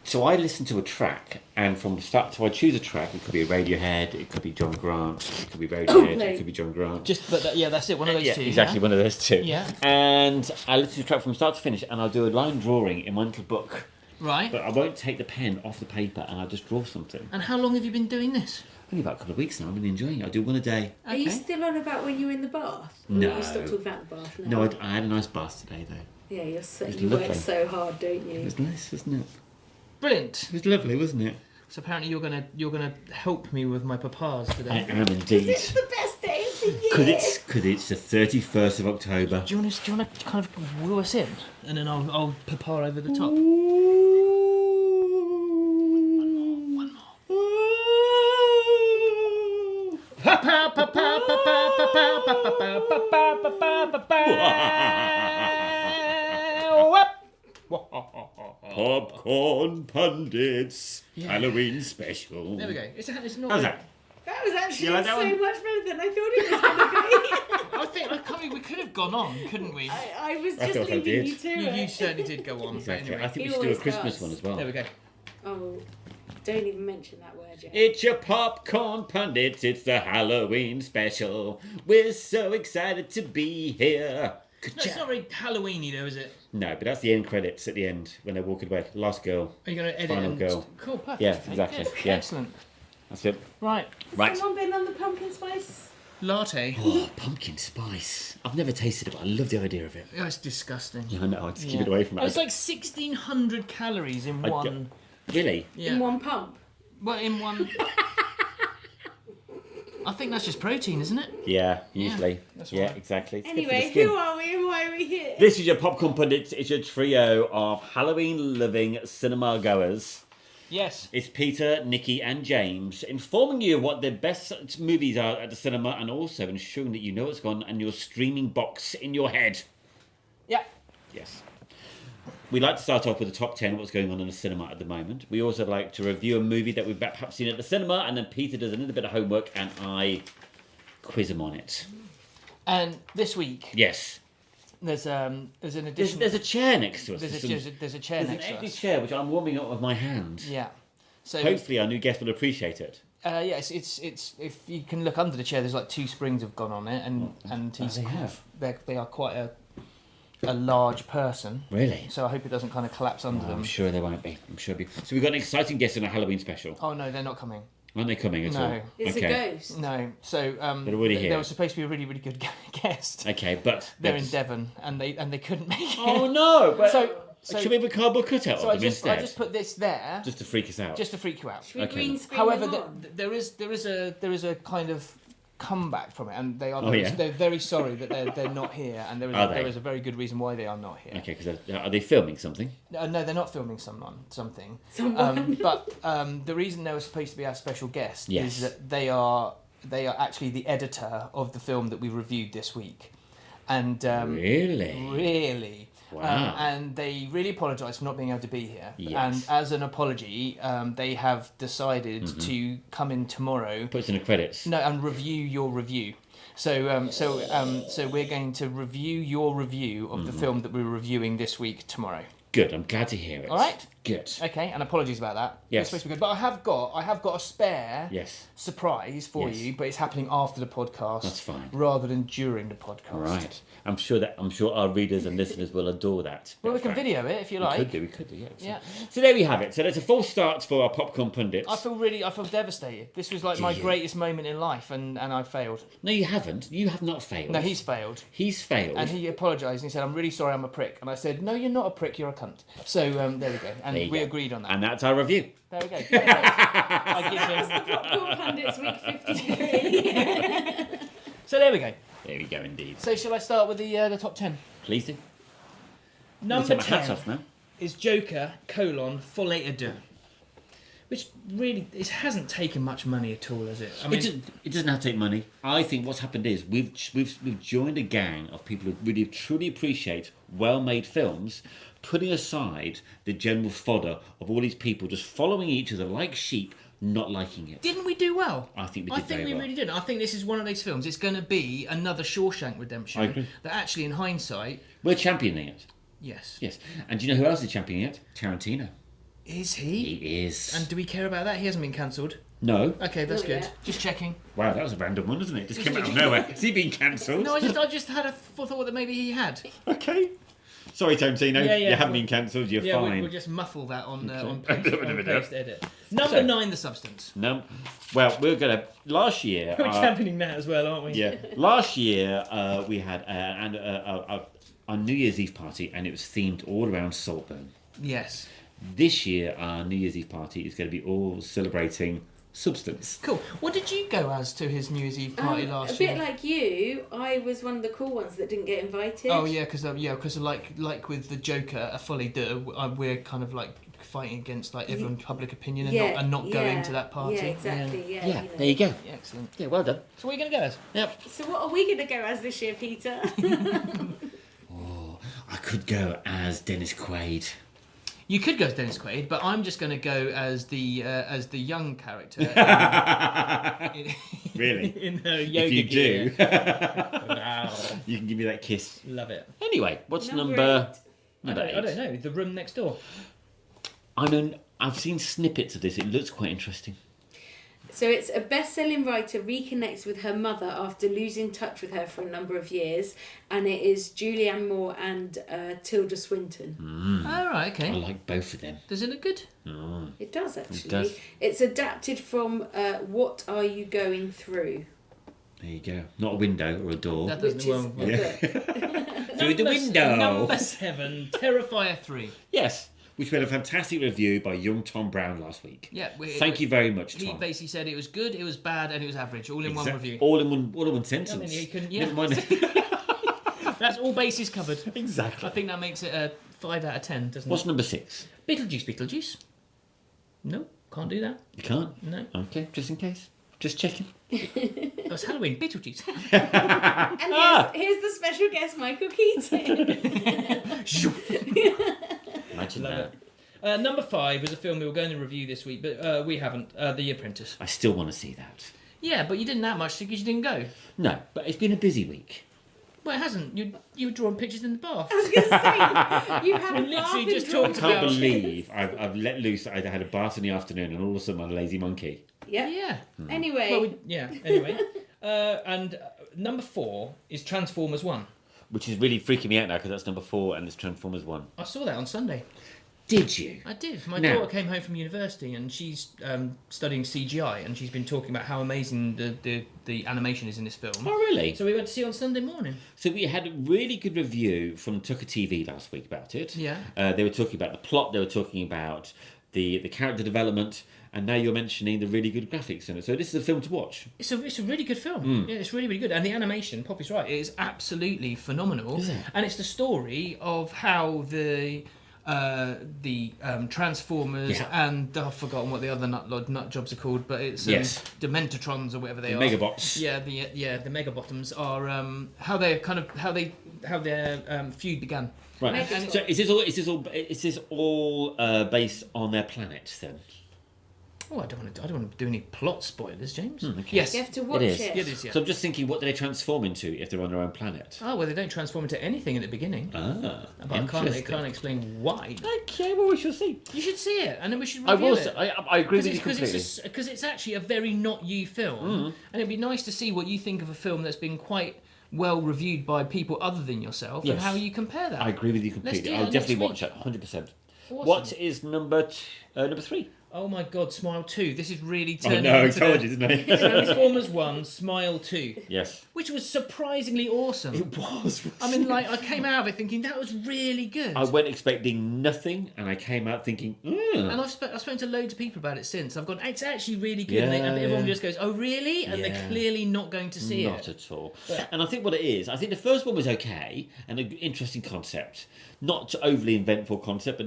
So I listen to a track, and from the start, so I choose a track. It could be a Radiohead, it could be John Grant, it could be Radiohead, it could be John Grant. That's it. One of those two. Exactly, one of those two. Yeah. And I listen to the track from start to finish, and I'll do a line drawing in my little book. Right. But I won't take the pen off the paper, and I'll just draw something. And how long have you been doing this? Only about a couple of weeks now. I've been enjoying it. I do one a day. Are you still on about when you were in the bath? No. Or you stopped talking about the bath now? No, I had a nice bath today, though. Yeah, you lovely. work so hard, don't you? It was nice, wasn't it? Brilliant. It was lovely, wasn't it? So apparently you're gonna help me with my papas today. I am indeed. It's the best day of the year. Because it's the 31st of October. Do you want to kind of woo us in, and then I'll papa over the top. One more. Popcorn Pundits Halloween special. There we go. It's not. How's that? That was actually You like that so one? much better than I thought it was going to be. We could have gone on, couldn't we? I was I just thought I leaving did. you to You it. certainly did go on. Exactly. But anyway. I think He we should do a always Christmas does. one as well. There we go. Oh, don't even mention that word yet. It's your Popcorn Pundits, it's the Halloween special. We're so excited to be here. No, it's not very Halloweeny though, is it? No, but that's the end credits at the end when they're walking away. Last girl. Are you going to edit Final and... girl. Cool, perfect. Yeah, Okay, exactly. good. Yeah. Excellent. That's it. Right. Right. Has someone been on the pumpkin spice? Latte. Oh, pumpkin spice. I've never tasted it, but I love the idea of it. Oh, it's disgusting. Yeah, I know, I'll just keep it away from it. It's like 1,600 calories in I one... Really? Yeah. In one pump? Well, in one... I think that's just protein, isn't it? Yeah, usually. that's Yeah, right. exactly. It's good for the Anyway, skin. who are we and why are we here? This is your Popcorn Pundits. It's your trio of Halloween-loving cinema goers. Yes. It's Peter, Nicky and James informing you what the best movies are at the cinema and also ensuring that you know what's gone on your streaming box in your head. Yeah. Yes. We like to start off with the top 10, what's going on in the cinema at the moment. We also like to review a movie that we've perhaps seen at the cinema, and then Peter does a little bit of homework and I quiz him on it. And this week, Yes. there's an addition... There's a chair next to us. There's a chair There's next an to empty us. chair which I'm warming up with my hand. Yeah. So Hopefully our new guest will appreciate it. it's if you can look under the chair, there's like 2 springs have gone on it, and he's they have? they are quite a large person. Really? So I hope it doesn't kind of collapse under them. I'm sure they won't be. I'm sure it'll be. So we've got an exciting guest in a Halloween special. Oh no, they're not coming. Aren't they coming at No. all? It's a ghost. No. So They're already here. there was supposed to be a really really good guest. Okay, but They're in Devon, and they couldn't make it. Oh no! But So should we have a cardboard cutout so of I them just instead? put this there Just to freak us out. just to freak you out. Should we Okay. green screen However, them on? there is a kind of comeback from it, and Oh, yeah? they're very sorry that they're not here, and Are they? there is a very good reason why they are not here. Okay, because are they filming something? No, they're not filming something. Someone. But the reason they were supposed to be our special guest Yes. is that they are actually the editor of the film that we reviewed this week, and Really? really. Wow. And they really apologise for not being able to be here. Yes. And as an apology, they have decided Mm-hmm. to come in tomorrow. Put us in the credits. No, and review your review. So we're going to review your review of Mm-hmm. the film that we're reviewing this week tomorrow. Good. I'm glad to hear it. All right. Good. Okay, and apologies about that. Yes. It's supposed to be good, but I have got a spare Yes. surprise for Yes. you, but it's happening after the podcast. That's fine. Rather than during the podcast. Right. I'm sure our readers and listeners will adore that. Well, we That's can right. video it if you We like. could do, yeah. Yeah. So there we have it. So that's a full start for our Popcorn Pundits. I feel devastated. This was like Do my you? greatest moment in life, and I failed. No, you haven't. You have not failed. No, he's failed. He's failed. And he apologised and he said, "I'm really sorry, I'm a prick." And I said, "No, you're not a prick, you're a cunt." So there we go. And There you we go. agreed on that. And that's our review. There we go. I give him. Popcorn Pundits week 53. So there we go. There we go, indeed. So shall I start with the top 10? Please do. Number Take my hat 10 off now. is Joker, Folie à Deux. Which really, it hasn't taken much money at all, has it? I mean, It doesn't have to take money. I think what's happened is we've joined a gang of people who really truly appreciate well-made films, putting aside the general fodder of all these people just following each other like sheep, not liking it. didn't we do well? I think we did very well. really did. I think this is one of those films. It's going to be another Shawshank Redemption. I agree. That actually, in hindsight, We're championing it. yes. Yes. And do you know who else is championing it? Tarantino. Is he? He is. And do we care about that? He hasn't been cancelled. No. Okay, that's Not good. yet. Just checking. Wow, that was a random one, wasn't it? Just came out of nowhere. Has he been cancelled? No, I just had a thought that maybe he had. Okay. Sorry, Tontino. Yeah, you haven't we'll- been cancelled. You're Yeah, fine. we'll just muffle that on Okay. paste edit. Number So- 9, the substance. No. Well, we're gonna. Last year. We're championing that as well, aren't we? Yeah. Last year we had our New Year's Eve party, and it was themed all around Saltburn. Yes. This year, our New Year's Eve party is going to be all celebrating substance. Cool. What did you go as to his New Year's Eve party A last bit year? like you, I was one of the cool ones that didn't get invited. Oh yeah, because like with the Joker, a folie deux, we're kind of like fighting against like everyone's public opinion and not going to that party. Yeah, exactly. Yeah, Yeah, you know. there you go. Yeah, excellent. Yeah, well done. So what are you going to go as? Yep. So what are we going to go as this year, Peter? I could go as Dennis Quaid. You could go as Dennis Quaid, but I'm just going to go as the young character. Really? In her yoga If you gear. do, you can give me that kiss. Love it. Anyway, what's Number number? I Number don't 8. know. The Room Next Door. I've seen snippets of this. It looks quite interesting. So it's a best-selling writer reconnects with her mother after losing touch with her for a number of years, and it is Julianne Moore and Tilda Swinton. Oh, right, okay. I like both of them. Does it look good? It does actually. It does. It's adapted from What Are You Going Through? There you go. Not a window or a door. That Which doesn't is well. a book. Through the window. Number 7, Terrifier 3. Yes, which we had a fantastic review by young Tom Brown last week. Yeah, Thank you very much, He Tom. basically said it was good, it was bad, and it was average, all in one review. All in one sentence. I mean, you can, yeah. Never mind. That's all bases covered. Exactly. I think that makes it a 5 out of 10, doesn't What's it? number 6? Beetlejuice. No, can't do that. You can't? No. Okay, just in case. Just checking. That was Halloween. Beetlejuice. And here's the special guest, Michael Keaton. Imagine Love that. it. Number 5 was a film we were going to review this week, but we haven't. The Apprentice. I still want to see that. Yeah, but you didn't that much because you didn't go. No, but it's been a busy week. Well, it hasn't. You were drawing pictures in the bath. I was going to say, you had a We literally bath and just drawn talked I can't about- believe I've let loose. I had a bath in the afternoon, and all of a sudden I'm a lazy monkey. Yeah. Yeah. Anyway, Well, anyway. And number 4 is Transformers 1. Which is really freaking me out now because that's number 4 and it's Transformers 1. I saw that on Sunday. Did you? I did. My Now- daughter came home from university and she's studying CGI and she's been talking about how amazing the animation is in this film. Oh, really? So we went to see it on Sunday morning. So we had a really good review from Tucker TV last week about it. Yeah. They were talking about the plot. They were talking about the character development. And now you're mentioning the really good graphics in it. So this is a film to watch. It's a really good film. Yeah, it's really, really good. And the animation, Poppy's right, it is absolutely phenomenal. Is it? And it's the story of how the Transformers Yeah. and I've forgotten what the other nut jobs are called, but it's Yes. Dementotrons or whatever they The are. Megabots. Yeah, the Megabottoms are how their feud began. Right. Megatron. So is this all based on their planet then? Oh, I don't want to do any plot spoilers, James. okay. Yes. you have to watch is. it. Yeah, it is, yeah. So I'm just thinking, what do they transform into if they're on their own planet? Oh, well, they don't transform into anything at the beginning. Ah, But I can't explain why. Okay, well we shall see. You should see it, and then we should I review will. it. I agree with you Because completely. it's actually a very not you film, and it'd be nice to see what you think of a film that's been quite well reviewed by people other than yourself, and Yes. how you compare that. I agree with you Let's completely. do I'll that definitely next watch it, 100%. Awesome. What is number 3? Oh my God, Smile 2. This is really Oh turning no, I into told the you, didn't I? Transformers 1, Smile 2, Yes. which was surprisingly awesome. It was. I mean, like, I came out of it thinking that was really good. I went expecting nothing, and I came out thinking, And I've spoken to loads of people about it since. I've gone, it's actually really good. And Yeah, everyone yeah. just goes, oh, really? And Yeah. they're clearly not going to see not it. at all. Yeah. And I think what it is, I think the first one was okay and an interesting concept, not overly inventful concept,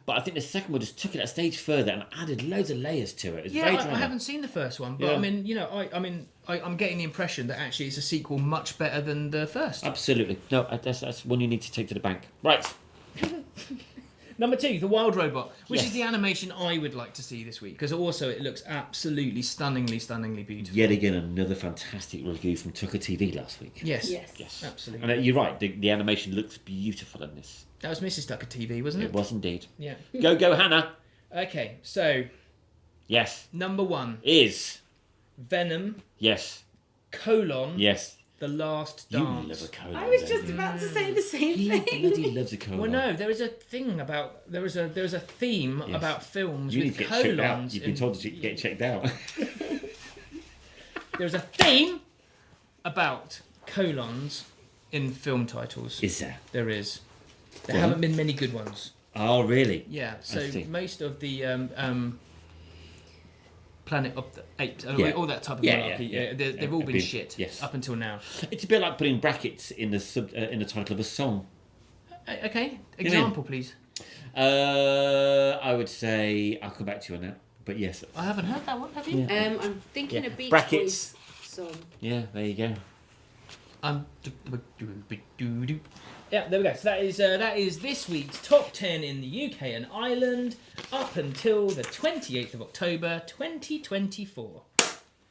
but I think the second one just took it a stage further and added loads of layers to it. It's very Yeah, I drama. haven't seen the first one, but Yeah. I mean, you know, I'm getting the impression that actually it's a sequel much better than the first. Absolutely. No, that's one you need to take to the bank. Right. Number 2, The Wild Robot, which Yes. is the animation I would like to see this week, because also it looks absolutely stunningly beautiful. Yet again, another fantastic review from Tucker TV last week. Yes. Yes. Absolutely. And you're right, the animation looks beautiful in this. That was Mrs. Tucker TV, wasn't it? It was indeed. Yeah. Go, Hannah. Okay, so Yes. number 1, Is. Venom, Yes. Yes. The Last You Dance. love a colon. I was just about to say the same He thing. bloody loves a colon. Well, no, there is a thing about there is a theme Yes. about films You need with to get checked out. colons. You've been told to get checked out. There's a theme about colons in film titles. Is there? There is. There Well. haven't been many good ones. Oh, really? Yeah. So see. most of the Planet of the Apes, Yeah. all that type of Yeah, malarkey, yeah. they've all been shit. Yes. Up until now. It's a bit like putting brackets in the in the title of a song. Okay. Example, please. I would say I'll come back to you on that. But yes. I haven't heard that one. Have you? Yeah. I'm thinking Yeah. a Beach Brackets. Boys song. Yeah, there you go. Yeah, there we go. So that is this week's top 10 in the UK and Ireland up until the 28th of October 2024.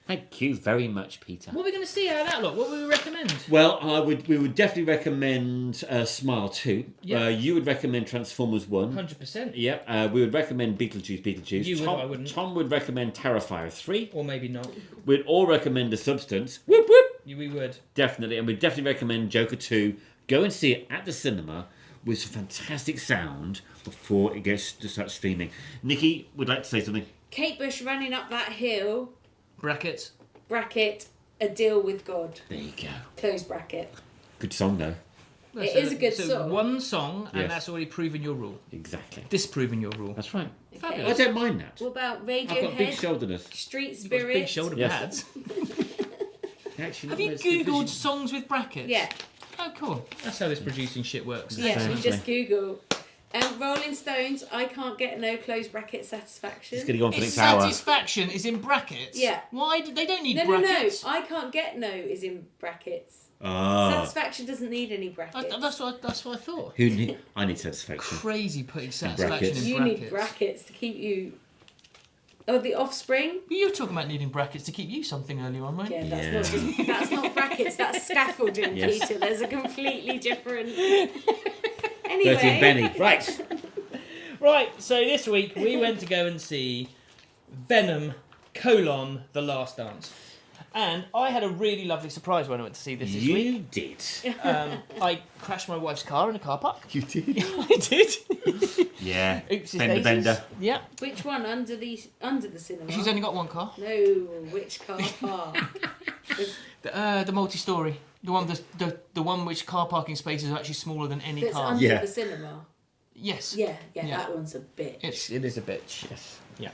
Thank you very much, Peter. What are we going to see out of that lot? What would we recommend? Well, we would definitely recommend Smile 2. Yeah. You would recommend Transformers 1. 100%. Yeah. We would recommend Beetlejuice. You would, Tom, I wouldn't. Tom would recommend Terrifier 3. Or maybe not. We'd all recommend The Substance. Whoop whoop. We would. Definitely. And we'd definitely recommend Joker 2. Go and see it at the cinema with some fantastic sound before it gets to start streaming. Nicky would like to say something. Kate Bush running up that hill, Brackets. bracket, a deal with God, There you go. close bracket. Good song, though. It is a good song. One song, and Yes. that's already proven your rule. Exactly. Disproving your rule. That's right. Okay. I don't mind that. What about I've got big Radiohead, shoulderness. Street You've got Spirit? big shoulder Yes. pads. Actually, Have you it's Googled division. songs with brackets? Yeah, Oh, cool. That's how this producing shit works. yeah. Exactly. You just Google. Rolling Stones, I can't get no close bracket satisfaction. It's going to go on for the Its next hour. satisfaction is in brackets. Yeah. Why do they don't need No, brackets? I can't get no is in brackets. Ah. Satisfaction doesn't need any brackets. That's what I thought. Who need? I need satisfaction. Crazy putting satisfaction brackets. in You brackets. need brackets to keep you. Oh, The Offspring. You were talking about needing brackets to keep you something earlier on, right? Yeah, Yeah. that's not brackets. That's scaffolding, Yes. Peter. There's a completely different. Bertie and Benny. Right. Right, so this week we went to go and see Venom, The Last Dance. And I had a really lovely surprise when I went to see this week. You did. I crashed my wife's car in a car park. You did. I did. Yeah. Oopsies Bender daisies. bender. Yeah. Which one under the cinema? She's only got one car. No, which car park? The multi-story. The one, the one which car parking spaces are actually smaller than any That's car. under Yeah. the cinema. Yes. Yeah, Yeah. that one's a bitch. It is a bitch. Yes. Yeah.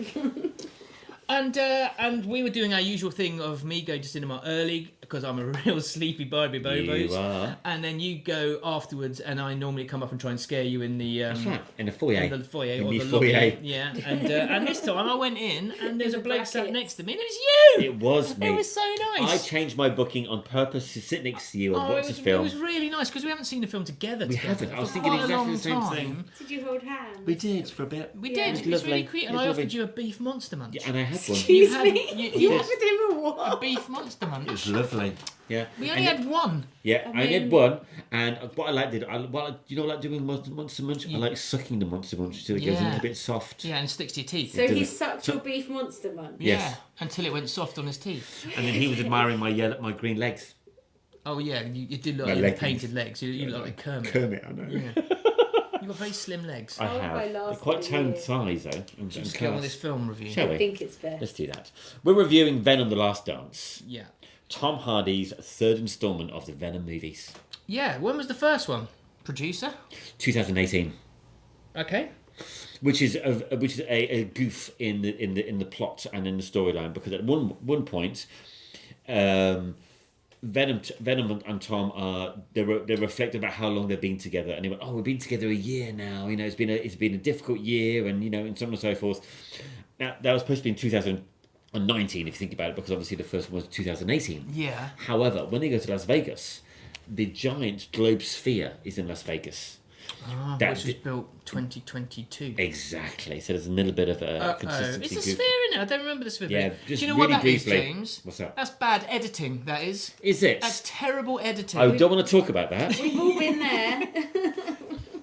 And we were doing our usual thing of me going to cinema early because I'm a real sleepy Barbie Bobos. You are. And then you go afterwards, and I normally come up and try and scare you in the That's right. In the foyer. in the foyer In or the the foyer. lobby. Yeah. And this time I went in, and there's a the bloke sat brackets. next to me, and it was you. It was me. It was so I nice. changed my booking on purpose to sit next to you and watch the It film. was really nice because we haven't seen the film together. We together haven't. I was for thinking quite a exactly long the same time. thing. Did you hold hands? We did for a bit. We Yeah. did. It It was lovely. really cute, and It was I lovely. offered you a beef monster munch. Yeah, and I had one. Excuse had- me? you- You you- offered him a A what? beef monster munch. It was lovely. Yeah. We only had one. Yeah, I mean- had one, and what I liked it. You know, like doing Monster Munch. I like sucking the Monster Munch till it goes a Yeah. little bit soft, Yeah, and sticks to your teeth. So he didn't- sucked your beef monster munch. Yeah, Yes. until it went soft on his teeth. and then he was admiring my green legs. Oh yeah, you did look My like leggings. painted legs. You look like Kermit. Kermit, I know. Yeah. You've got very slim legs. I Oh, have. my They're last quite toned year. size though. And Just class. get on with this film review. Shall I we? think it's best. Let's do that. We're reviewing Venom: The Last Dance. Yeah. Tom Hardy's third instalment of the Venom movies. Yeah. When was the first one? Producer. 2018. Okay. Which is a goof in the plot and in the storyline, because at one point, Venom and Tom they reflect about how long they've been together, and they went, "Oh, we've been together a year now. You know, it's been a difficult year, and you know, and so on and so forth." Now that was supposed to be in 2019, if you think about it, because obviously the first one was 2018. Yeah. However, when they go to Las Vegas, the giant globe sphere is in Las Vegas. That Which was di- built 2022. Exactly. So there's a little bit of a consistency. It's a sphere in it. I don't remember the sphere. Yeah, bit. just Do you know really what that is, briefly. James? What's that? That's bad editing. That is. Is it? That's terrible editing. I don't want to talk about that. We've all been there.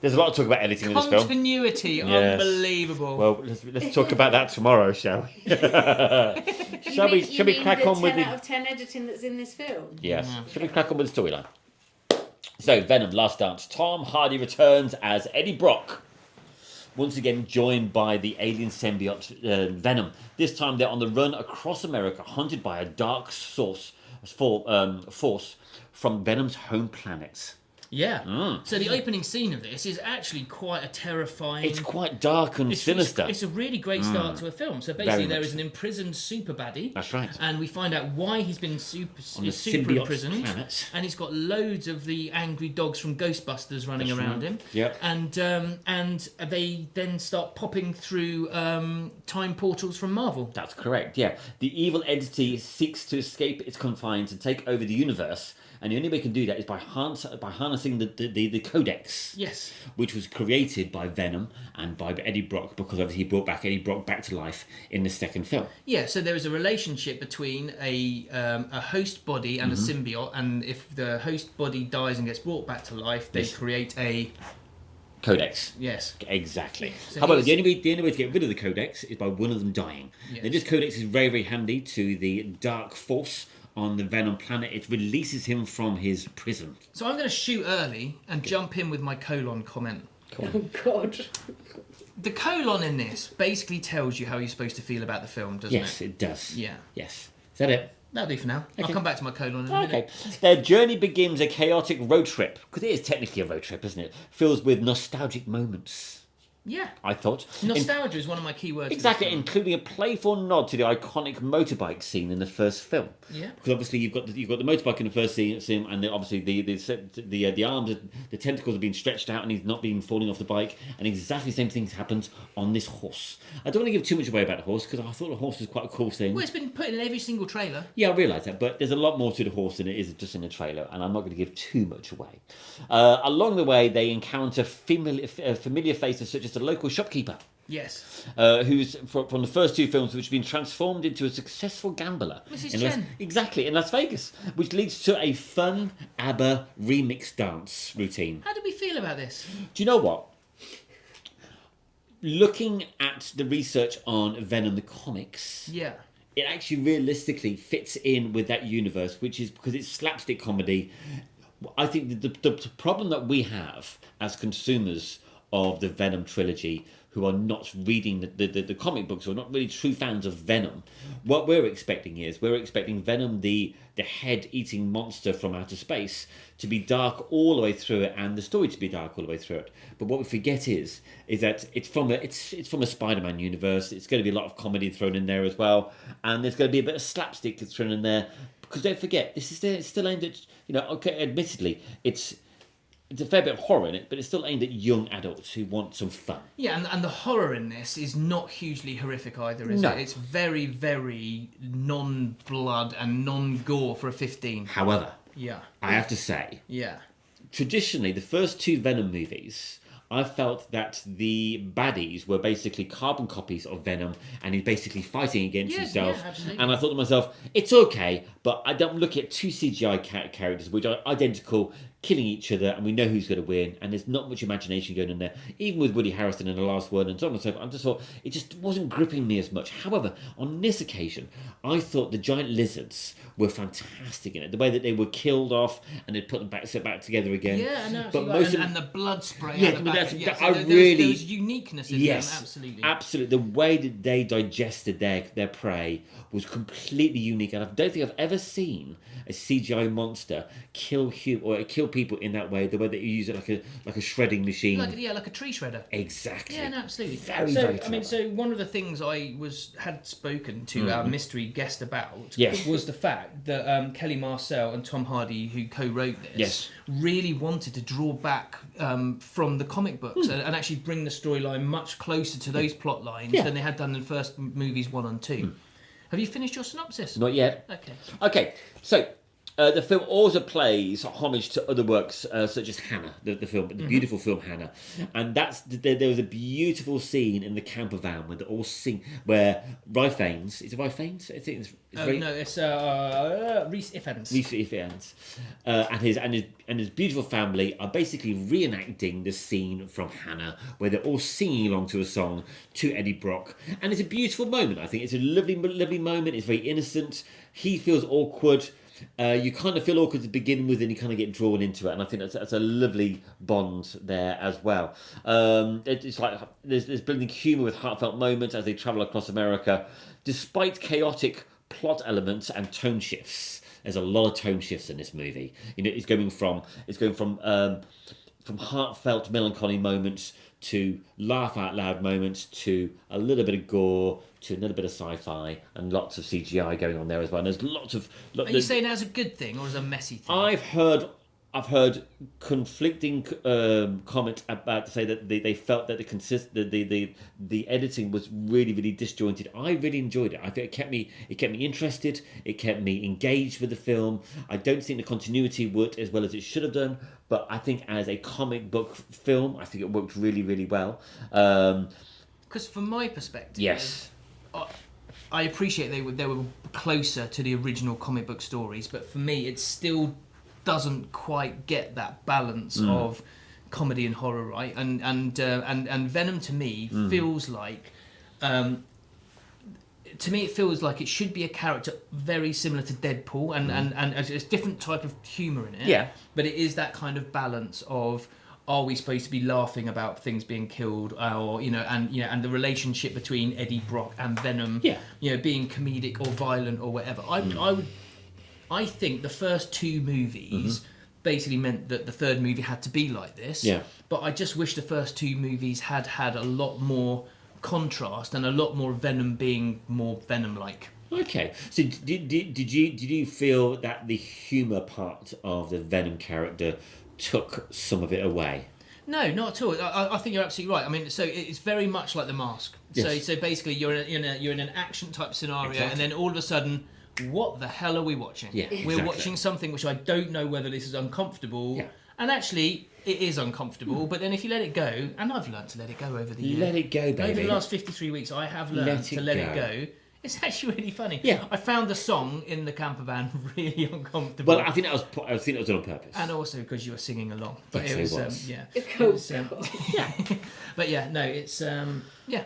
There's a lot to talk about editing in this film. Continuity, Yes. unbelievable. Well, let's talk about that tomorrow, shall we? Shall we crack on with 10 the... out of 10 editing that's in this film? Yes. Shall we crack on with the storyline? So, Venom, Last Dance. Tom Hardy returns as Eddie Brock. Once again joined by the alien symbiote Venom. This time they're on the run across America, hunted by a dark force from Venom's home planet. Yeah. So the opening scene of this is actually quite a terrifying... It's quite dark and sinister. It's a really great start to a film. So basically there much is an imprisoned super baddie. That's right. And we find out why he's been super symbiote imprisoned. planet. And he's got loads of the angry dogs from Ghostbusters running around him. Yep. And they then start popping through time portals from Marvel. That's correct, yeah. The evil entity seeks to escape its confines and take over the universe. And the only way it can do that is by harnessing the Codex. Yes. Which was created by Venom and by Eddie Brock, because obviously he brought back Eddie Brock back to life in the second film. Yeah, so there is a relationship between a host body and a symbiote, and if the host body dies and gets brought back to life, they create a... Codex. Yes. Exactly. So However, the only way to get rid of the Codex is by one of them dying. Yes. Now, this Codex is very, very handy to the dark force on the Venom planet. It releases him from his prison. So I'm going to shoot early and jump in with my colon comment. Oh, God. The colon in this basically tells you how you're supposed to feel about the film, doesn't it? Yes, it does. Yeah. Yes. Is that it? That'll do for now. Okay. I'll come back to my colon in a minute. Okay. Their journey begins a chaotic road trip, because it is technically a road trip, isn't it? Filled with nostalgic moments. Yeah. I thought. Nostalgia is one of my key words. Exactly, for this film. including a playful nod to the iconic motorbike scene in the first film. Yeah. Because obviously you've got the motorbike in the first scene, and then obviously the arms, the tentacles are being stretched out, and he's not being falling off the bike. And exactly the same thing happens on this horse. I don't want to give too much away about the horse, because I thought the horse was quite a cool thing. Well, it's been put in every single trailer. Yeah, I realise that, but there's a lot more to the horse than it is just in the trailer, and I'm not going to give too much away. Along the way, they encounter familiar faces such as the local shopkeeper. Yes. Who's from the first two films, which have been transformed into a successful gambler. Mrs. Chen. Exactly, in Las Vegas, which leads to a fun ABBA remix dance routine. How do we feel about this? Do you know what? Looking at the research on Venom the comics, Yeah. it actually realistically fits in with that universe, which is because it's slapstick comedy. I think the problem that we have as consumers of the Venom trilogy, who are not reading the comic books, or not really true fans of Venom, what we're expecting Venom, the head-eating monster from outer space, to be dark all the way through it, and the story to be dark all the way through it. But what we forget is that it's from a Spider-Man universe. It's going to be a lot of comedy thrown in there as well, and there's going to be a bit of slapstick thrown in there, because don't forget, it's still aimed at, okay, admittedly, it's a fair bit of horror in it, but it's still aimed at young adults who want some fun. Yeah, and the horror in this is not hugely horrific either, is No. it? It's very, very non-blood and non-gore for a 15. However, Yeah. I have to say, Yeah. traditionally, the first two Venom movies, I felt that the baddies were basically carbon copies of Venom, and he's basically fighting against Yeah, himself. yeah, absolutely. And I thought to myself, it's okay, but I don't look at two CGI characters which are identical, killing each other, and we know who's going to win, and there's not much imagination going on there. Even with Woody Harrelson in the last one, and so on and so forth, I just thought it just wasn't gripping me as much. However, on this occasion, I thought the giant lizards were fantastic in it. The way that they were killed off and they'd put them back together again. Yeah, no, but most and the blood spray Yeah, out the I mean, back. that's- Yeah, I there really- was uniqueness in Yes, them, absolutely. absolutely. The way that they digested their prey was completely unique, and I don't think I've ever seen a CGI monster kill people in that way. The way that you use it like a shredding machine. Like a tree shredder. Exactly. Yeah, no, absolutely. Very, so, very I mean, clever. so one of the things I had spoken to our mystery guest about Yes. was the fact that Kelly Marcel and Tom Hardy, who co-wrote this, Yes. really wanted to draw back from the comic books and actually bring the storyline much closer to those plot lines Yeah. than they had done in the first movies 1 and 2. Have you finished your synopsis? Not yet. Okay. Okay, so The film also plays homage to other works such as Hannah, the beautiful film Hannah, and there was a beautiful scene in the camper van where they all sing, where Ralph Fiennes, is it Ralph Fiennes? I think it's Rhys Ifans. Rhys Ifans, and his beautiful family are basically reenacting the scene from Hannah, where they're all singing along to a song to Eddie Brock, and it's a beautiful moment. I think it's a lovely moment. It's very innocent. He feels awkward. You kind of feel awkward to begin with, and you kind of get drawn into it, and I think that's a lovely bond there as well. It's like there's building humour with heartfelt moments as they travel across America, despite chaotic plot elements and tone shifts. There's a lot of tone shifts in this movie. It's going from heartfelt melancholy moments to laugh out loud moments to a little bit of gore to a little bit of sci-fi and lots of CGI going on there as well. And there's lots of. Are you saying that's a good thing or is it a messy thing? I've heard conflicting comments about to say that they felt that the editing was really, really disjointed. I really enjoyed it. I think it kept me interested. It kept me engaged with the film. I don't think the continuity worked as well as it should have done, but I think as a comic book film, I think it worked really, really well. Because from my perspective, yes, I appreciate they were closer to the original comic book stories, but for me, it still doesn't quite get that balance of comedy and horror, right? And Venom to me feels like, it feels like it should be a character very similar to Deadpool, and it's a different type of humour in it. Yeah. But it is that kind of balance of, are we supposed to be laughing about things being killed, or and the relationship between Eddie Brock and Venom, being comedic or violent or whatever. I think the first two movies basically meant that the third movie had to be like this. Yeah. But I just wish the first two movies had a lot more contrast and a lot more Venom being more Venom-like. Okay. So did you feel that the humour part of the Venom character took some of it away? No, not at all. I think you're absolutely right. I mean, so it's very much like The Mask. Yes. So basically, you're in an action type scenario, Exactly. and then all of a sudden, what the hell are we watching? Yeah, We're exactly. watching something which I don't know whether this is uncomfortable. Yeah. And actually, it is uncomfortable. But then if you let it go, and I've learned to let it go over the years. Let it go, baby. Over the last 53 weeks, I have learned to let it go. It's actually really funny. Yeah. I found the song in the camper van really uncomfortable. Well, I think it was done on purpose. And also because you were singing along. But Yes, it it was, was. yeah. Cool. It was, yeah. But yeah, no, it's, yeah.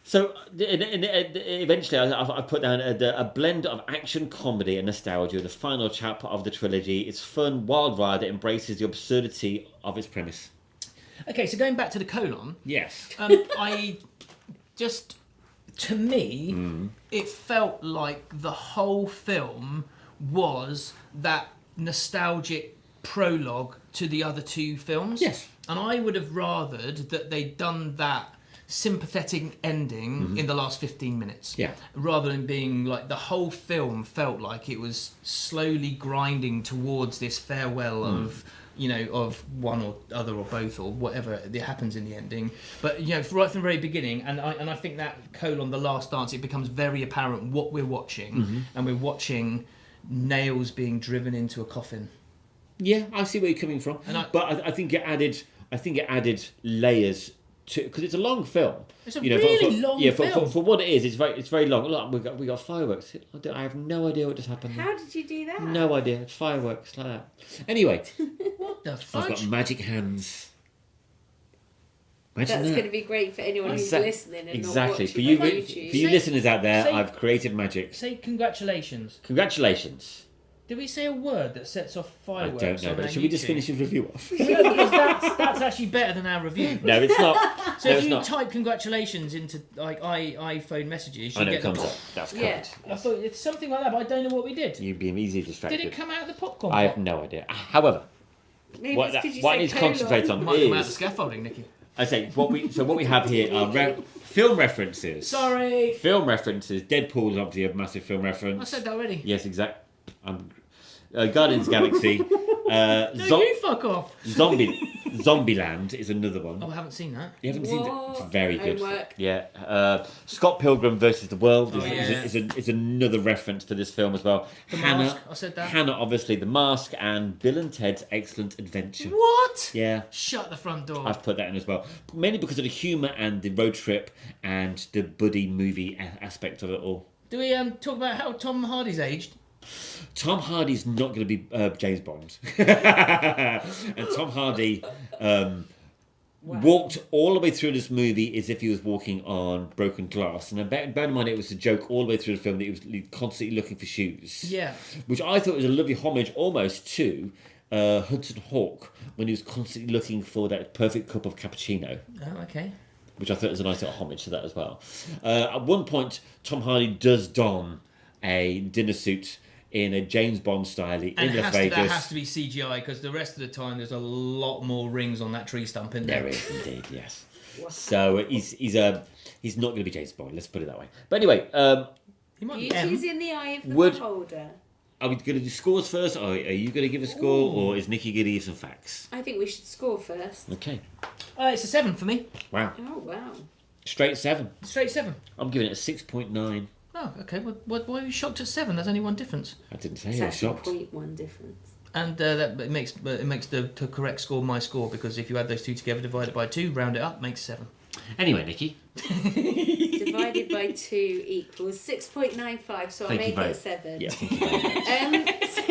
So eventually, I put down a blend of action, comedy, and nostalgia in the final chapter of the trilogy. It's fun, wild ride that embraces the absurdity of its premise. Okay, so going back to the colon. Yes. To me, it felt like the whole film was that nostalgic prologue to the other two films. Yes. And I would have rathered that they'd done that sympathetic ending in the last 15 minutes. Yeah. Rather than being like the whole film felt like it was slowly grinding towards this farewell of one or other or both or whatever that happens in the ending. But right from the very beginning, and I think that colon, the last dance, it becomes very apparent what we're watching, and we're watching nails being driven into a coffin. Yeah, I see where you're coming from, but I think it added layers to, because it's a long film. It's a really long film. For what it is, it's very long. Look, we got fireworks. I have no idea what just happened. How did you do that? No idea. It's fireworks like that. Anyway, What the I've fudge? got magic hands. Imagine That's that. going to be great for anyone who's listening and exactly. not For watching you, on for YouTube. you listeners out there, say- I've created magic. Say congratulations. Congratulations. Did we say a word that sets off I fireworks? don't know, on but our should we just YouTube? finish his review off? No, because that's actually better than our review. No, it's not. So No, if it's you not. type congratulations into like iPhone messages, you I know it get comes the... up. That's Yeah. correct. I thought it's something like that, but I don't know what we did. You'd be easily distracted. Did it come out of the popcorn? I have pot? no idea. However, Maybe what it's 'cause you I said need to colon. concentrate on Might come out of the is, scaffolding, Nicky. I say what we have here are film references. Sorry. Film references. Deadpool is obviously a massive film reference. I said that already. Yes, exactly. Guardians of the Galaxy. No, you fuck off. Zombieland is another one. Oh, I haven't seen that. You haven't seen it? It's very good. Homework. Yeah. Scott Pilgrim versus the World yes. is another reference to this film as well. The Hannah, Mask, I said that. Hannah, obviously, The Mask, and Bill and Ted's Excellent Adventure. What? Yeah. Shut the front door. I've put that in as well. Mainly because of the humour and the road trip and the buddy movie aspect of it all. Do we talk about how Tom Hardy's aged? Tom Hardy's not going to be James Bond. And Tom Hardy walked all the way through this movie as if he was walking on broken glass. And bear in mind, it was a joke all the way through the film that he was constantly looking for shoes. Yeah. Which I thought was a lovely homage almost to Hudson Hawk when he was constantly looking for that perfect cup of cappuccino. Oh, okay. Which I thought was a nice little homage to that as well. At one point, Tom Hardy does don a dinner suit in a James Bond style in Las Vegas. That has to be CGI because the rest of the time there's a lot more rings on that tree stump in there. There is indeed, yes. So he's not going to be James Bond. Let's put it that way. But anyway, He might be M. Beauty's in the eye of the beholder. are we going to do scores first? Or are you going to give a score, or is Nicky going to give some facts? I think we should score first. Okay. It's a 7 for me. Wow. Oh, wow. Straight 7. Straight 7. I'm giving it a 6.9. Oh, okay. Why are you shocked at 7? There's only one difference. I didn't say It's I was actually shocked. 0.1 difference. And it makes the correct score my score because if you add those two together, divide it by 2, round it up, makes 7. Anyway, Nicky. Divided by 2 equals 6.95, so I'll make it 7. Yeah, thank you very much. So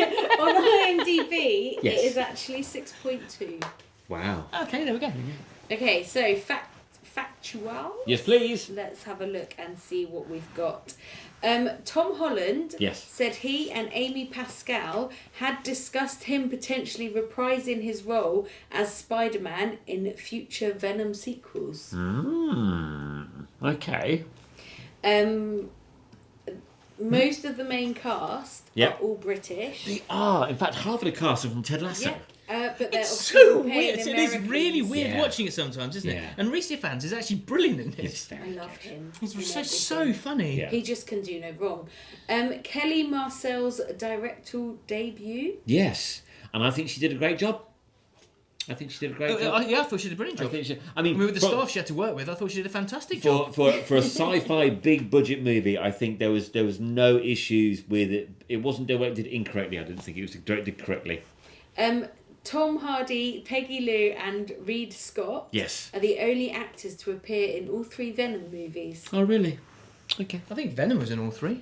on IMDb, Yes. it is actually 6.2. Wow. Okay, there we go. Okay, so factual. Yes, please. Let's have a look and see what we've got. Tom Holland Yes. said he and Amy Pascal had discussed him potentially reprising his role as Spider-Man in future Venom sequels. Okay. Most of the main cast Yep. are all British. They are. In fact, half of the cast are from Ted Lasso. Yeah. But they're It's obviously so paying weird. It is really Americans. weird Yeah. watching it sometimes, isn't it? Yeah. And Reese Ifans is actually brilliant in It's this. very I love good. him. He's in so everything. funny. Yeah. He just can do no wrong. Kelly Marcel's directorial debut. Yes. And I think she did a great job. I think she did a great job. Yeah, I thought she did a brilliant I job. think she, I mean, with the staff she had to work with, I thought she did a fantastic job. for a sci-fi big budget movie, I think there was no issues with it. It wasn't directed incorrectly. I didn't think it was directed correctly. Tom Hardy, Peggy Lou, and Reed Scott Yes. are the only actors to appear in all 3 Venom movies. Oh really? Okay. I think Venom was in all 3.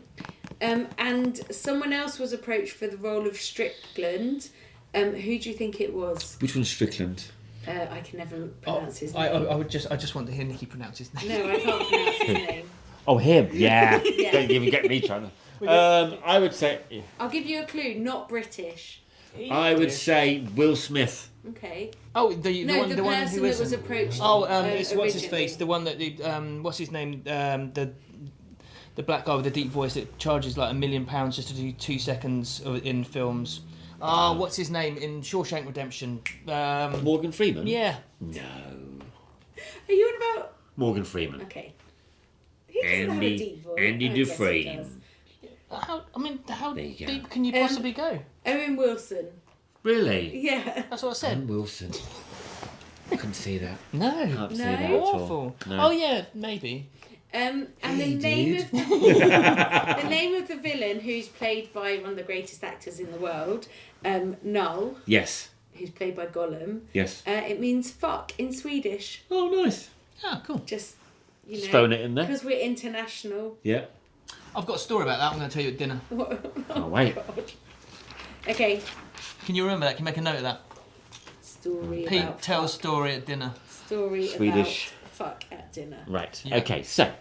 And someone else was approached for the role of Strickland. Who do you think it was? Which one's Strickland? I can never pronounce his I name. I just want to hear Nicky pronounce his name. No, I can't pronounce his name. Oh, him. Yeah. Yeah. Don't even get me trying to. I would say. I'll give you a clue. Not British. I would say Will Smith. Okay. Oh, the No, one the who person that was isn't. approached. Oh, it's what's his originally. face? The one that what's his name? The black guy with the deep voice that charges like £1 million just to do 2 seconds in films. What's his name in Shawshank Redemption? Morgan Freeman. Yeah. No. Are you on about? Morgan Freeman. Okay. He doesn't have a deep voice. Andy Oh, yes, he Dufresne. does. How There you go. deep can you possibly go? Owen Wilson. Really? Yeah. That's what I said. Ann Wilson. Couldn't see that. No. Can't see No. that at all. Awful. No. Oh yeah, maybe. And Hey, the name dude. of the name of the villain, who's played by one of the greatest actors in the world, Null, Yes. who's played by Gollum. Yes. It means fuck in Swedish. Oh, nice. Ah, cool. Just Just throwing it in there. because we're international. Yeah. I've got a story about that. I'm going to tell you at dinner. Oh, wait. Okay. Can you remember that? Can you make a note of that? Story Pete about tells fuck. story at dinner. Story Swedish. about fuck at dinner. Right. Yeah. Okay. So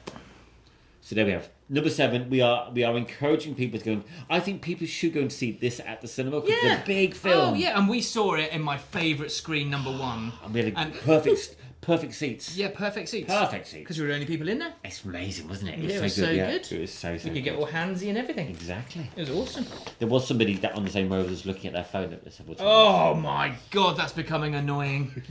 there we have number 7. We are encouraging people to go. I think people should go and see this at the cinema because Yeah. it's a big film. Oh yeah, and we saw it in my favourite screen, number 1. And we had And- perfect seats. Yeah, perfect seats. Perfect seats. Because we were the only people in there. It's amazing, wasn't it? It Yeah, was it so was good. so Yeah. good. It was so We good. could get all handsy and everything. Exactly. It was awesome. There was somebody that on the same row was looking at their phone at several times. Oh my god, that's becoming annoying.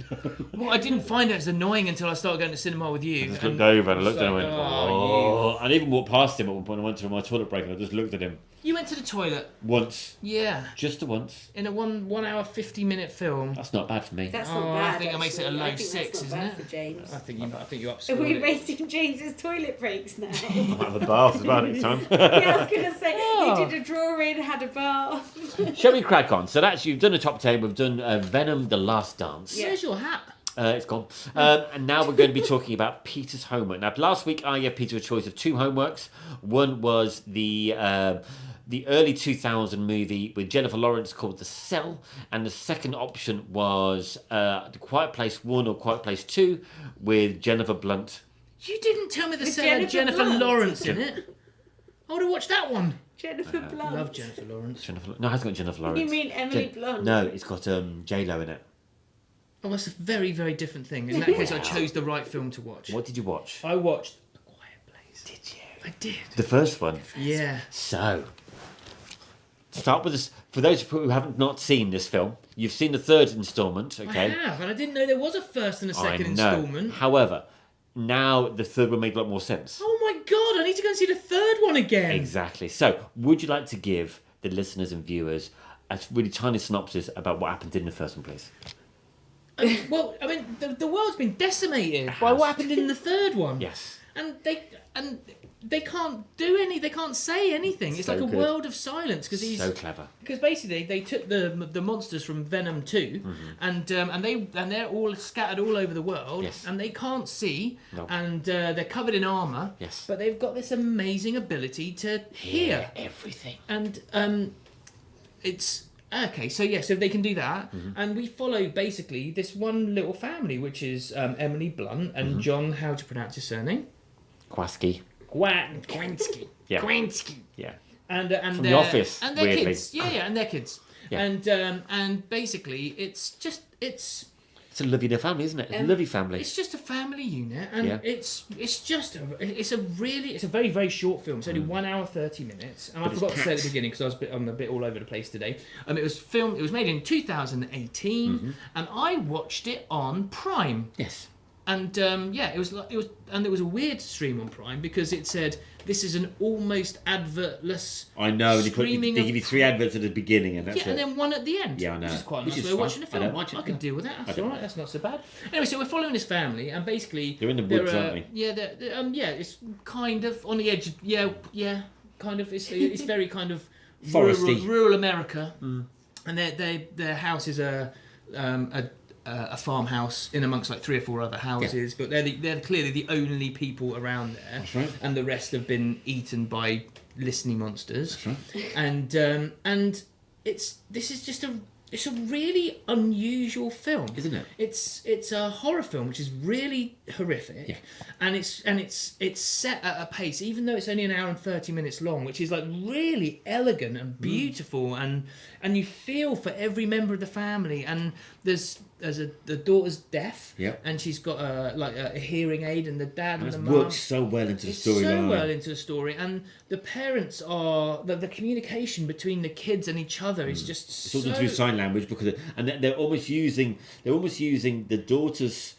Well, I didn't find it as annoying until I started going to cinema with you. I just looked over and I looked at him and went, Oh, oh. And I even walked past him at one point. I went to my toilet break and I just looked at him. You went to the toilet. Once. Yeah. Just the once. In a 1 hour 50-minute film. That's not bad for me. That's not bad. I think that makes it a actually. low I think 6, that's isn't not it? bad for James. I think you Are upscored we it. rating James's toilet breaks now? I'm out of the bath as well next time. Yeah, I was gonna say Oh. you did a drawing, had a bath. Shall we crack on? So that's you've done a top 10. We've done Venom: The Last Dance. Yeah. Where's your hat? It's gone. And now we're going to be talking about Peter's homework. Now, last week I gave Peter a choice of 2 homeworks. One was the early 2000 movie with Jennifer Lawrence called The Cell, and the second option was The Quiet Place 1 or Quiet Place 2 with Jennifer Blunt. You didn't tell me the With cell had Jennifer Jennifer Blunt. Lawrence in it. I would have watched that one. Jennifer I Blunt. love Jennifer Lawrence. No, it hasn't got Jennifer Lawrence. You mean Emily Blunt? No, it's got J-Lo in it. Oh, that's a very, very different thing. In that case, I chose the right film to watch. What did you watch? I watched A Quiet Place. Did you? I did. The first one. Yeah. So, start with this. For those who haven't not seen this film, you've seen the third instalment, okay? I have, and I didn't know there was a first and a second I know. instalment. However, now the third one made a lot more sense. Oh my god, I need to go and see the third one again. Exactly. So, would you like to give the listeners and viewers a really tiny synopsis about what happened in the first one, please? Well, I mean, the world's been decimated by what happened in the third one. Yes. And they can't do they can't say anything. It's So like a good. world of silence because So clever. because basically they took the monsters from Venom 2 and they're all scattered all over the world Yes. and they can't see No. and they're covered in armor. Yes. But they've got this amazing ability to hear. everything. And it's okay. So they can do that, and we follow basically this one little family, which is Emily Blunt and John. How do you pronounce his surname? Kwaski. Kwinski. Yeah. Kwinski. Yeah. And From The their- Office, and their weirdly. kids. Yeah, and their kids. Yeah. And basically it's It's a lovely little family, isn't it? It's a lovely family. it's just a family unit, and Yeah. it's a very, very short film. It's only 1 hour 30 minutes, and I it's forgot to say at packed. the beginning because I'm a bit all over the place today. It was made in 2018, and I watched it on Prime. Yes. And and there was a weird stream on Prime because it said this is an almost advertless. I know. They streaming give you 3 adverts at the beginning, and that's yeah, and it. then one at the end. Yeah, I know. Which is quite a Which nice is way of fine. watching a I film. don't mind it, can no. deal with that. That's don't all right. mind. That's not so bad. Anyway, so we're following this family, and basically They're in the woods, they're, aren't they? Yeah, it's kind of on the edge. Yeah, kind of. It's very kind of Foresty. rural America, and their house is a farmhouse in amongst like 3 or 4 other houses, but they're clearly the only people around there. That's right. And the rest have been eaten by listening monsters. That's right. And this is just it's a really unusual film, Isn't it? It's a horror film which is really horrific, Yeah. and it's set at a pace, even though it's only 1 hour and 30 minutes long, which is like really elegant and beautiful, and you feel for every member of the family. And the daughter's deaf, Yeah. and she's got a hearing aid, and the dad and It's the mum. worked so well into the It's so storyline. well into the story, and the parents are the communication between the kids and each other is just It's all so. done through sign language because, and they're almost using the daughter's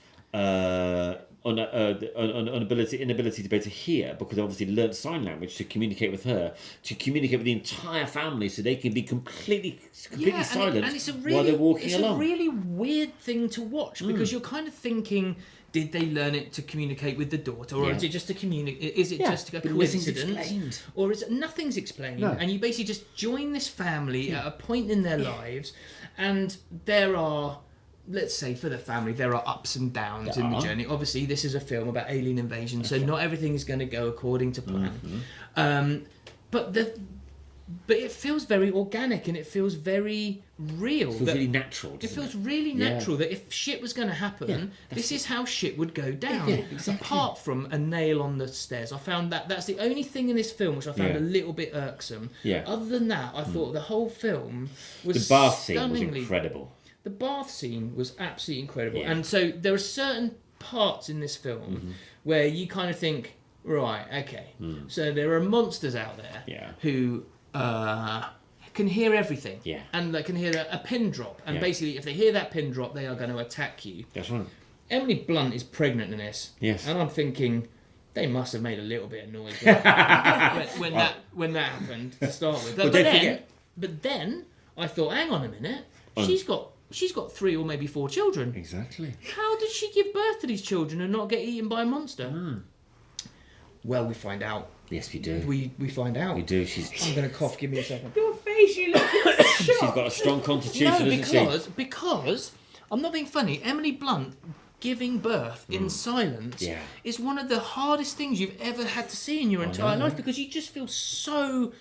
inability to be able to hear, because they obviously learnt sign language to communicate with her, to communicate with the entire family, so they can be completely Yeah, silent and it's a really, while they're walking it's along. a really weird thing to watch because you're kind of thinking, did they learn it to communicate with the daughter, or Yeah. is it just a Is it Yeah, just a but nothing's coincidence, explained. or is it nothing's explained? No. And you basically just join this family at a point in their lives, and there are. Let's say for the family, there are ups and downs in the journey. Obviously, this is a film about alien invasion, so not everything is going to go according to plan. But it feels very organic, and it feels very real. It feels really natural. It doesn't feels really natural that if shit was going to happen, this is how shit would go down. Yeah, exactly. Apart from a nail on the stairs, I found that's the only thing in this film which I found Yeah. a little bit irksome. Yeah. Other than that, I thought the whole film was The bath scene was stunningly. incredible. The bath scene was absolutely incredible, Yeah. and so there are certain parts in this film where you kind of think, right, okay, so there are monsters out there Yeah. who can hear everything, Yeah. and they can hear a pin drop, and Yeah. basically if they hear that pin drop, they are going to attack you. That's right. Emily Blunt is pregnant in this, Yes. and I'm thinking, They must have made a little bit of noise when that happened to start with. But then I thought, hang on a minute, she's got 3 or maybe 4 children. Exactly. How did she give birth to these children and not get eaten by a monster? Well, we find out. Yes, we do. We find out. We do. I'm going to cough. Give me a second. Your face, you look shocked. She's got a strong constitution, No, doesn't she? because I'm not being funny. Emily Blunt giving birth in silence is one of the hardest things you've ever had to see in your entire life, because you just feel so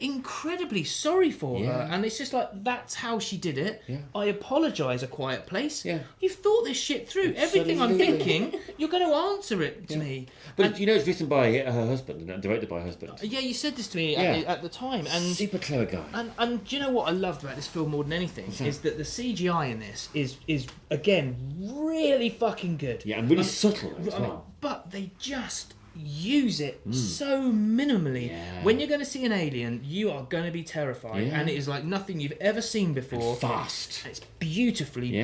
incredibly sorry for her, and it's just like, that's how she did it. I apologise, A Quiet Place. You've thought this shit through. Everything I'm thinking, you're going to answer it to me. But you know, it's written by her husband and directed by her husband. Yeah, you said this to me at the time, and super clever guy. And do you know what I loved about this film more than anything is that the CGI in this is again really fucking good. Yeah, and really subtle as well. But they just use it so minimally. When you're going to see an alien, you are going to be terrified, and it is like nothing you've ever seen before. And fast. It's beautifully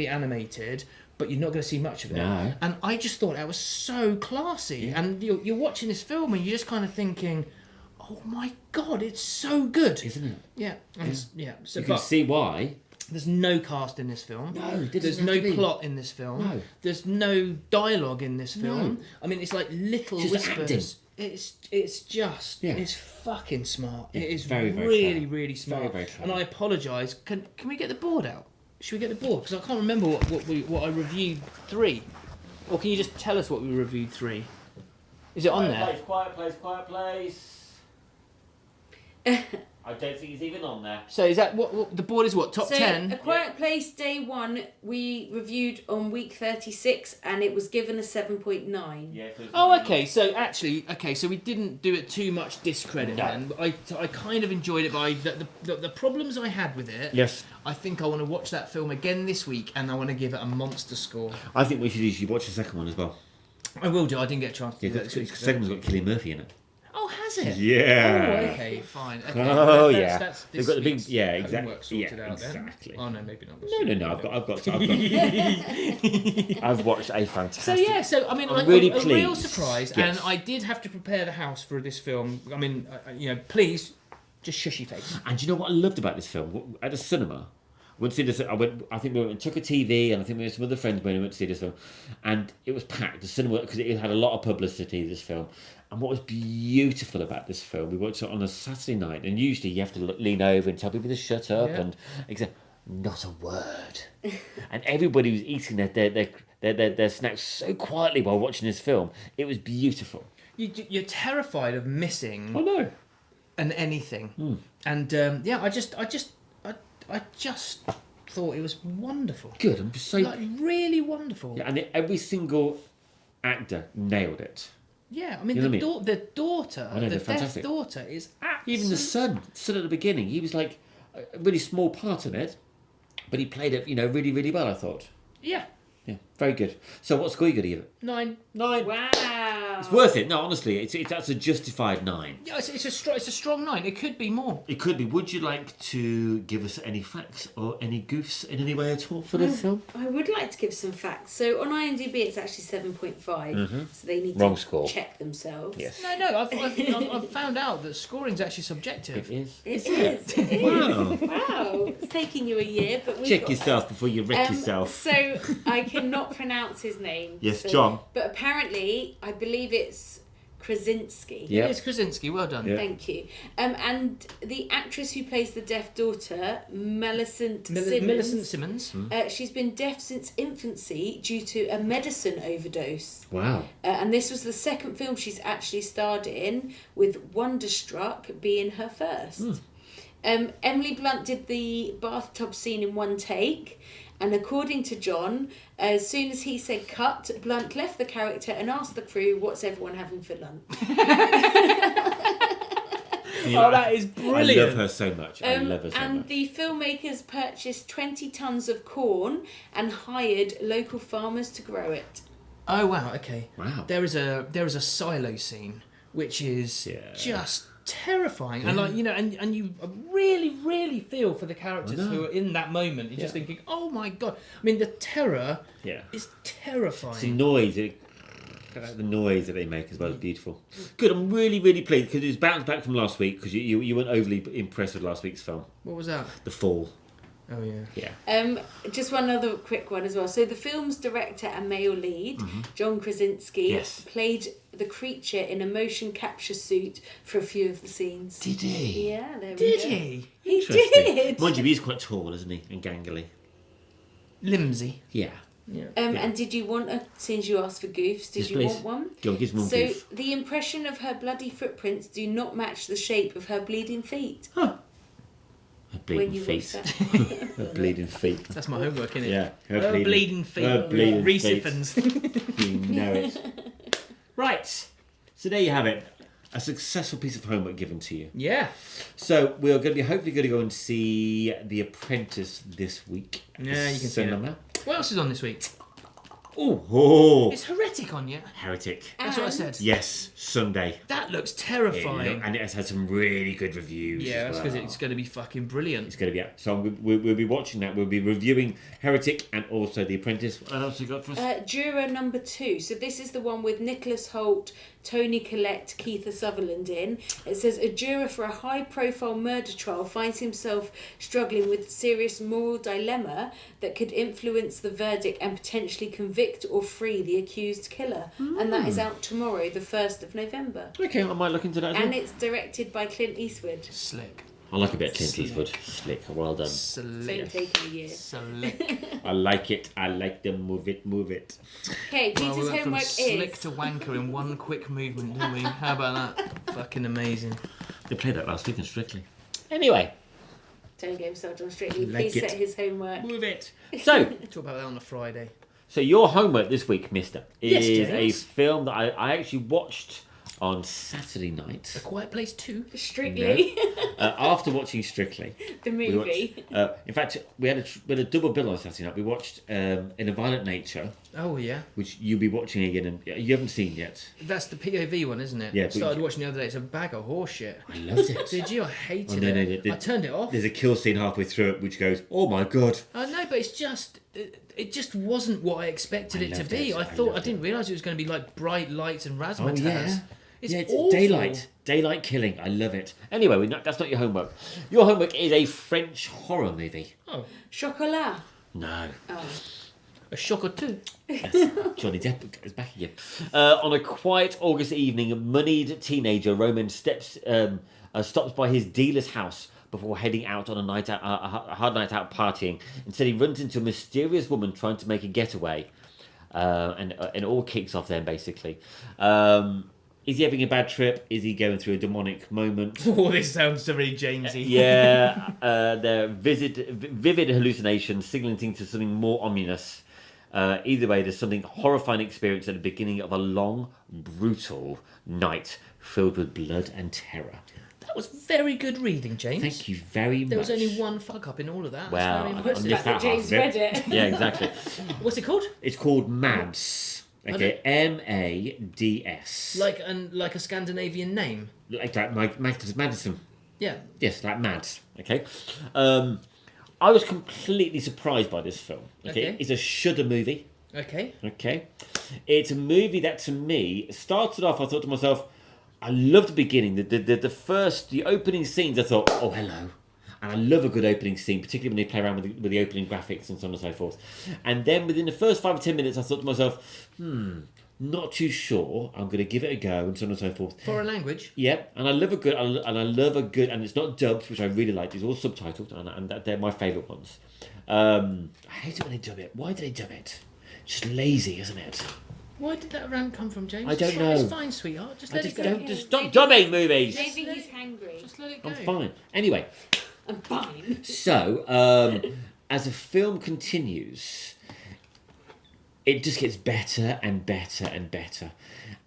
animated, but you're not going to see much of it. No. And I just thought that was so classy. And you're watching this film and you're just kind of thinking, oh my god, it's so good, isn't it? Yeah. So you can see why. There's no cast in this film. No, there's no plot in this film. No. There's no dialogue in this film. No. I mean, it's like little just whispers. acting. It's fucking smart. It is very, very really, clever. really smart. Very, very clever. And I apologise. Can we get the board out? Should we get the board? Because I can't remember what I reviewed 3. Or can you just tell us what we reviewed 3? Is it on there? Quiet Place. I don't think it's even on there. So is that what the board is? What, top 10? A Quiet Place Day 1 we reviewed on week 36, and it was given a 7.9. Yeah. Oh, okay. So actually, so we didn't do it too much discredit then. But I kind of enjoyed it, but the problems I had with it. Yes. I think I want to watch that film again this week, and I want to give it a monster score. I think we should watch the second one as well. I will do. I didn't get a chance to do that this week. The second one's got Cillian Murphy in it. Oh, has it? Yeah. Oh, okay, fine. Okay. Oh, That's they've got the big, week's exactly. homework sorted out exactly. then. Oh no, maybe not. No. I've watched a fantastic. So I mean, I'm like, really a real pleased. surprise, Yes. and I did have to prepare the house for this film. I mean, please, just shush your face. And do you know what I loved about this film? At the cinema, went to see this. I think we went and took a TV, and I think we had some other friends when we went to see this film, and it was packed. The cinema, because it had a lot of publicity. This film, and what was beautiful about this film, we watched it on a Saturday night, and usually you have to lean over and tell people to shut up, and not a word, and everybody was eating their snacks so quietly while watching this film. It was beautiful. You're terrified of missing. Oh no. And anything, and I just thought it was wonderful. Good. I'm just so really wonderful. Yeah, and every single actor nailed it. Yeah, I mean, the daughter, I know, the they're deaf fantastic. daughter is absolutely... Even the son at the beginning, he was like a really small part in it, but he played it, really, really well, I thought. Yeah. Yeah, very good. So what score you going to give it? 9. Wow. It's worth it. No, honestly, that's a justified 9. Yeah, it's a strong 9. It could be more. It could be. Would you like to give us any facts or any goofs in any way at all for this film? I would like to give some facts. So on IMDb, it's actually 7.5. So they need Wrong to score. check themselves. Yes. No, I've found out that scoring's actually subjective. It is. It is. Wow. Wow. It's taking you a year, but we've Check got yourself before you wreck yourself. So I cannot pronounce his name. Yes, John. But apparently, I believe it's Krasinski. Yeah. It's Krasinski, well done. Yeah. Thank you. And the actress who plays the deaf daughter, Millicent Simmons. she's been deaf since infancy due to a medicine overdose. Wow. And this was the second film she's actually starred in, with Wonderstruck being her first. Emily Blunt did the bathtub scene in one take. And according to John, as soon as he said cut, Blunt left the character and asked the crew, what's everyone having for lunch? Oh, that is brilliant. I love her so much. And the filmmakers purchased 20 tons of corn and hired local farmers to grow it. Oh, wow, okay. Wow. There is a silo scene, which is just terrifying. And and you really feel for the characters who are in that moment. You're just thinking, oh my god. I mean, the terror is terrifying. It's a noise. The noise that they make as well is beautiful. Good, I'm really, really pleased because it's bounced back from last week because you weren't overly impressed with last week's film. What was that? The Fall. Oh, yeah. Yeah. Just one other quick one as well. So the film's director and male lead, John Krasinski, played the creature in a motion capture suit for a few of the scenes. Did he? Yeah, there we Did go. he? He did. Mind you, he's quite tall, isn't he? And gangly. Limsy. Yeah. Yeah. And did you want since you asked for goofs, did Yes, you please. want one? Go on, give us one So goof. the impression of her bloody footprints do not match the shape of her bleeding feet. Her When bleeding you feet. watch that. Her bleeding feet. That's my homework, innit? Yeah. Her bleeding feet. Her bleeding feet. Reciphans. You know it. Right. So there you have it. A successful piece of homework given to you. Yeah. So we're going to be hopefully going to go and see The Apprentice this week. Yeah, you can see Cinema. What else is on this week? Oh, Is Heretic on yet? Heretic. That's what I said. Yes, Sunday. That looks terrifying. And it has had some really good reviews. Yeah, as that's because well. it's going to be fucking brilliant. It's going to be out. So we'll be watching that. We'll be reviewing Heretic and also The Apprentice. What else you got for us? Juror number 2. So this is the one with Nicholas Hoult, Tony Collette, Keith Sutherland in. It says a juror for a high-profile murder trial finds himself struggling with serious moral dilemma that could influence the verdict and potentially convict or free the accused killer. And that is out tomorrow, the 1st of November. Okay, I might look into that as And well. it's directed by Clint Eastwood. Slick. I like a bit of Clint Eastwood. Slick, well done. It's only Slick. taken a year. Slick. I like it. I like them. Move it, move it. Okay, Well, Peter's we went from homework slick is... to wanker in one quick movement, didn't we? How about that? Fucking amazing. They played that last week in Strictly. Anyway, Don't get him started on Strictly. Like Please it. set his homework. move it. So, Talk about that on a Friday. so your homework this week, mister, Yes, is a James. film that I actually watched on Saturday night. A Quiet Place 2. Strictly, After watching Strictly. the We movie. watched, in fact, we had a double bill on Saturday night. We watched In a Violent Nature, Oh, yeah. which you'll be watching again, and you haven't seen yet. That's the POV one, isn't it? Yeah, I but- started watching the other day. It's a bag of horseshit. I loved it. Did you? I hated Oh, no, it. no, I turned it off. There's a kill scene halfway through it, which goes, "Oh my god!" I know, but it's just... It just wasn't what I expected I it to loved be. it. I I thought I loved didn't realise it was going to be like bright lights and razzmatazz. Oh yeah, It's yeah, it's awful. daylight killing. I love it. Anyway, that's not your homework. Your homework is a French horror movie. Oh, Chocolat. No, Oh. a shock or two. Johnny Depp goes back again. On a quiet August evening, a moneyed teenager Roman stops by his dealer's house before heading out on a hard night out partying. Instead, he runs into a mysterious woman trying to make a getaway, and it all kicks off then, basically. Is he having a bad trip? Is he going through a demonic moment? Oh, this sounds really Jamesy. Yeah, they're vivid hallucinations signaling to something more ominous. Either way, there's something horrifying experience at the beginning of a long, brutal night filled with blood and terror. That was very good reading, James. Thank you very much. There was only one fuck up in all of that. Well, That's very I impressive. missed that half James of it. read it. Yeah, exactly. What's it called? It's called Mads. Okay, Mads. Like a Scandinavian name. Like Madison. Yeah. Yes, like Mads. Okay. I was completely surprised by this film. Okay. It's a shudder movie. Okay. Okay. It's a movie that to me started off, I thought to myself, I love the beginning. The opening scenes, I thought, oh, hello. And I love a good opening scene, particularly when they play around with the opening graphics and so on and so forth. And then within the first 5 or 10 minutes, I thought to myself, not too sure. I'm going to give it a go and so on and so forth. Foreign language. Yep, and I love a good, and it's not dubbed, which I really like. It's all subtitled, and they're my favourite ones. I hate it when they dub it. Why do they dub it? Just lazy, isn't it? Why did that rant come from, James? I don't know. It's fine, sweetheart. Just let it go. Don't just stop dubbing movies. Maybe he's hangry. Just let it go. I'm fine. Anyway, I'm fine. so as the film continues, it just gets better and better and better,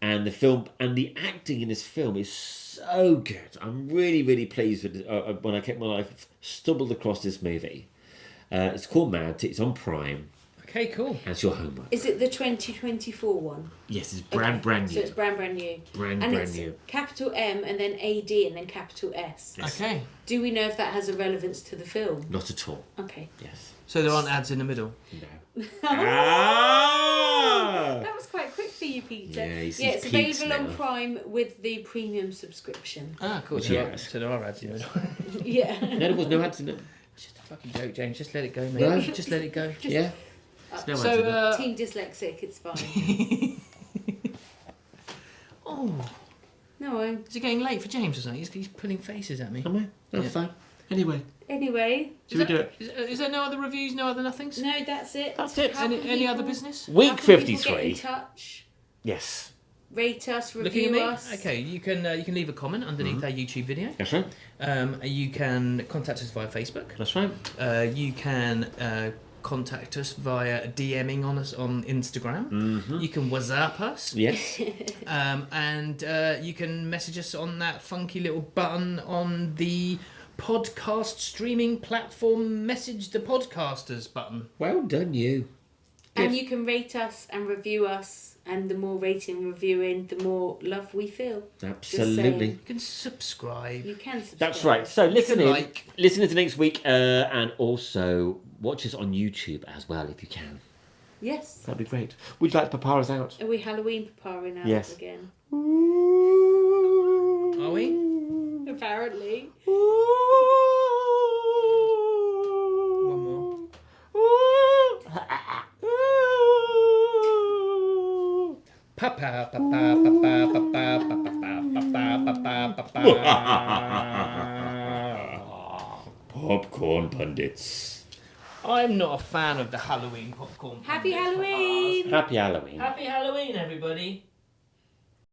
and the acting in this film is so good. I'm really, really pleased with it. When I stumbled across this movie. It's called Mad. It's on Prime. Okay, cool. That's your homework. Is it the 2024 one? Yes, it's brand new. So it's brand new. Brand it's new. capital M and then AD and then capital S. Yes. Okay. Do we know if that has a relevance to the film? Not at all. Okay. So there aren't ads in the middle. No. Ah! That was quite quick for you. you, Peter. Yeah, he sees Yeah, it's peaks available now. on Prime with the premium subscription. Ah, cool. Yes. So there are ads in it. Yeah. No, there was no ads in it. It's just a fucking joke, James. Just let it go, mate. No. Just let it go. Yeah. There's no ads in it. So, Team dyslexic, it's fine. oh, No, is it getting late for James or something? He's pulling faces at me. Am I? No, Yeah. fine. Anyway, anyway. should we do it? Is there no other reviews, no other nothings? No, that's it. That's it. How can Any other people- business? how Week can people get 53. in touch, Yes. rate us, Looking at review me? us. Okay, you can leave a comment underneath our YouTube video. That's right. You can contact us via Facebook. That's right. You can contact us via DMing on us on Instagram. Mm-hmm. You can WhatsApp us. Yes. And you can message us on that funky little button on the podcast streaming platform Message the Podcasters button. Well done, you. And you can rate us and review us, and the more rating and reviewing, the more love we feel. Absolutely. You can subscribe. You can subscribe. That's right. So listen in. like. Listen into next week, and also watch us on YouTube as well if you can. Yes. That'd be great. Would you like to papar us out? Are we Halloween paparing out Yes. again? Are we? Apparently. One more. Papa, papa, papa, papa, papa, papa, papa. Popcorn Pundits. I'm not a fan of the Halloween popcorn. Happy Pundits. Halloween! Happy Halloween. Happy Halloween, everybody.